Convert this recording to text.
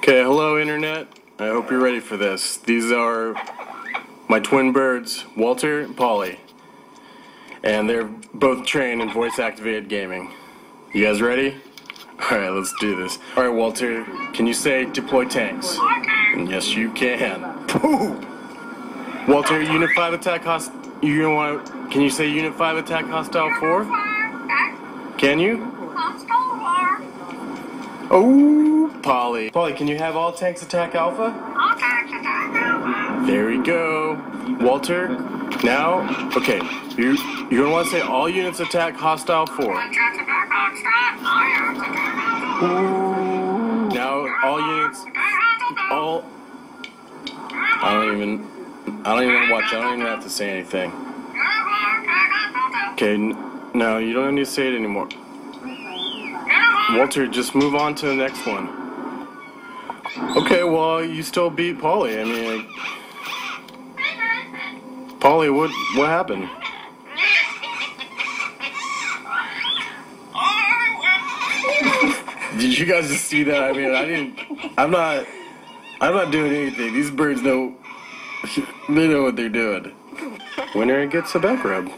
Okay, hello Internet. I hope you're ready for this. These are my twin birds, Walter and Polly. And they're both trained in voice-activated gaming. You guys ready? Alright, let's do this. Alright, Walter, can you say deploy tanks? And yes, you can. Pooh! Walter, Unit 5 attack can you say Unit 5 attack hostile 4? Can you? Oh, Polly. Polly, can you have all tanks attack Alpha? All tanks attack Alpha. There we go. Walter, now, okay, you're going to want to say all units attack hostile 4. Now, all units, I don't even watch, I don't even have to say anything. Okay, no, you don't need to say it anymore. Walter, just move on to the next one. Okay, well, you still beat Polly. I mean, Polly, what happened? Did you guys just see that? I mean, I'm not doing anything. These birds know, they know what they're doing. Winner gets a back rub.